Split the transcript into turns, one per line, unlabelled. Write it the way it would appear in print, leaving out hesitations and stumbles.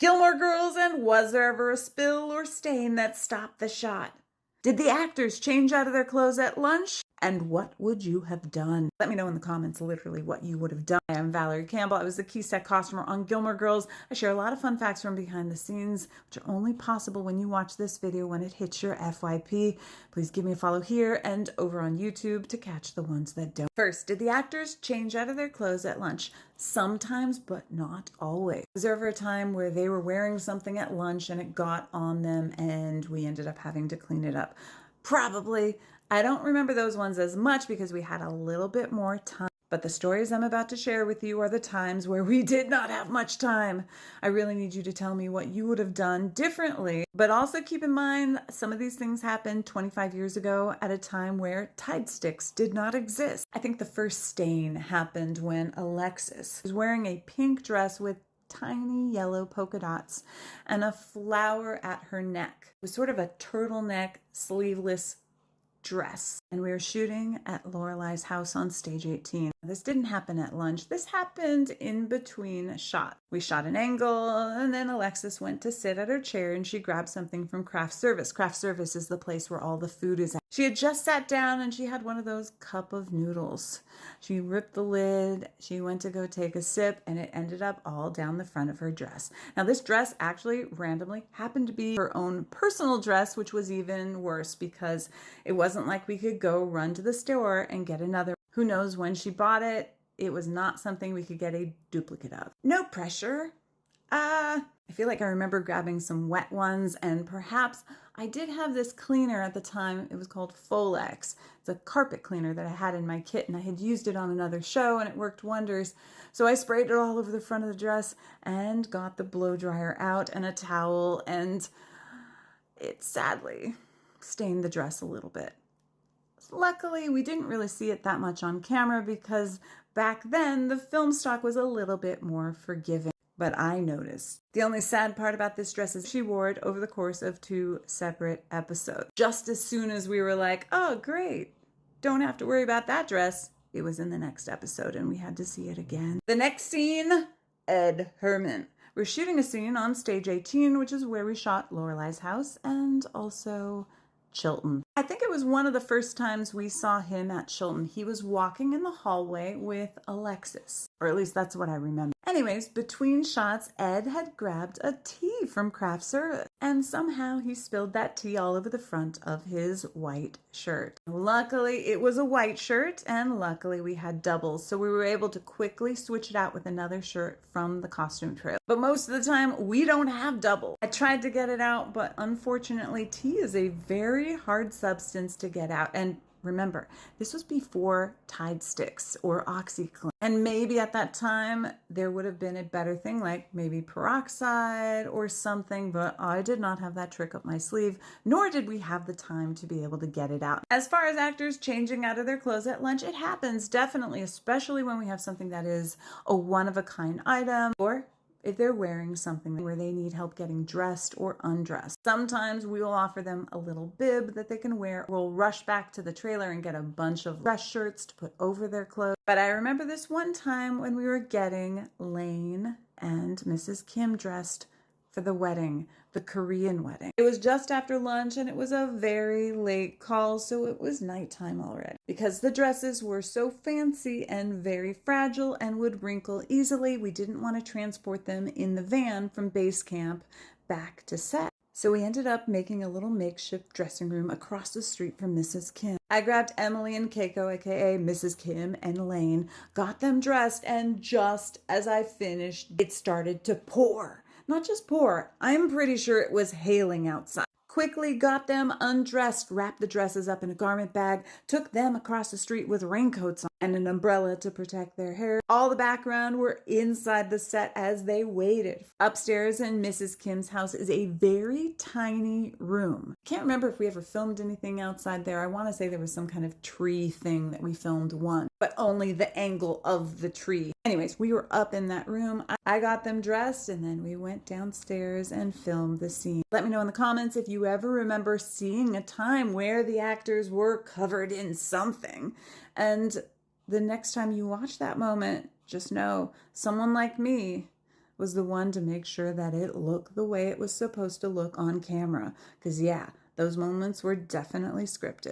Gilmore Girls, and was there ever a spill or stain that stopped the shot? Did the actors change out of their clothes at lunch? And what would you have done? Let me know in the comments literally what you would have done. I'm Valerie Campbell. I was the key set costumer on Gilmore Girls. I share a lot of fun facts from behind the scenes, which are only possible when you watch this video when it hits your FYP. Please give me a follow here and over on YouTube to catch the ones that don't. First, did the actors change out of their clothes at lunch? Sometimes, but not always. Was there ever a time where they were wearing something at lunch and it got on them and we ended up having to clean it up? Probably. I don't remember those ones as much because we had a little bit more time. But the stories I'm about to share with you are the times where we did not have much time. I really need you to tell me what you would have done differently. But also keep in mind, some of these things happened 25 years ago at a time where Tide sticks did not exist. I think the first stain happened when Alexis was wearing a pink dress with tiny yellow polka dots and a flower at her neck. It was sort of a turtleneck, sleeveless dress. And we were shooting at Lorelai's house on stage 18. This didn't happen at lunch. This happened in between shots. We shot an angle and then Alexis went to sit at her chair and she grabbed something from craft service. Craft service is the place where all the food is at. She had just sat down and she had one of those cup of noodles. She ripped the lid, she went to go take a sip, and it ended up all down the front of her dress. Now this dress actually randomly happened to be her own personal dress, which was even worse because it wasn't like we could go run to the store and get another. Who knows when she bought it? It was not something we could get a duplicate of. No pressure. I feel like I remember grabbing some wet ones, and perhaps I did have this cleaner at the time. It was called Folex. It's a carpet cleaner that I had in my kit, and I had used it on another show and it worked wonders. So I sprayed it all over the front of the dress and got the blow dryer out and a towel, and it sadly stained the dress a little bit. Luckily, we didn't really see it that much on camera because back then the film stock was a little bit more forgiving. But I noticed. The only sad part about this dress is she wore it over the course of 2 separate episodes. Just as soon as we were like, oh great, don't have to worry about that dress, it was in the next episode and we had to see it again. The next scene, Ed Herrmann. We're shooting a scene on stage 18, which is where we shot Lorelai's house and also Chilton. I think it was one of the first times we saw him at Chilton. He was walking in the hallway with Alexis, or at least that's what I remember. Anyways, between shots, Ed had grabbed a tea from craft service, and somehow he spilled that tea all over the front of his white shirt. Luckily, it was a white shirt, and luckily we had doubles, so we were able to quickly switch it out with another shirt from the costume trailer. But most of the time, we don't have double. I tried to get it out, but unfortunately, tea is a very hard substance to get out. And remember, this was before Tide sticks or OxyClean. And maybe at that time, there would have been a better thing like maybe peroxide or something, but I did not have that trick up my sleeve, nor did we have the time to be able to get it out. As far as actors changing out of their clothes at lunch, it happens definitely, especially when we have something that is a one-of-a-kind item, or if they're wearing something where they need help getting dressed or undressed. Sometimes we will offer them a little bib that they can wear. We'll rush back to the trailer and get a bunch of dress shirts to put over their clothes. But I remember this one time when we were getting Lane and Mrs. Kim dressed for the wedding, the Korean wedding. It was just after lunch and it was a very late call, so it was nighttime already. Because the dresses were so fancy and very fragile and would wrinkle easily, we didn't want to transport them in the van from base camp back to set. So we ended up making a little makeshift dressing room across the street from Mrs. Kim. I grabbed Emily and Keiko, aka Mrs. Kim and Lane, got them dressed, and just as I finished, it started to pour. Not just pour, I'm pretty sure it was hailing outside. Quickly got them undressed, wrapped the dresses up in a garment bag, took them across the street with raincoats on and an umbrella to protect their hair. All the background were inside the set as they waited. Upstairs in Mrs. Kim's house is a very tiny room. Can't remember if we ever filmed anything outside there. I want to say there was some kind of tree thing that we filmed once, but only the angle of the tree. Anyways, we were up in that room. I got them dressed and then we went downstairs and filmed the scene. Let me know in the comments if you ever remember seeing a time where the actors were covered in something. And the next time you watch that moment, just know someone like me was the one to make sure that it looked the way it was supposed to look on camera. Because, yeah, those moments were definitely scripted.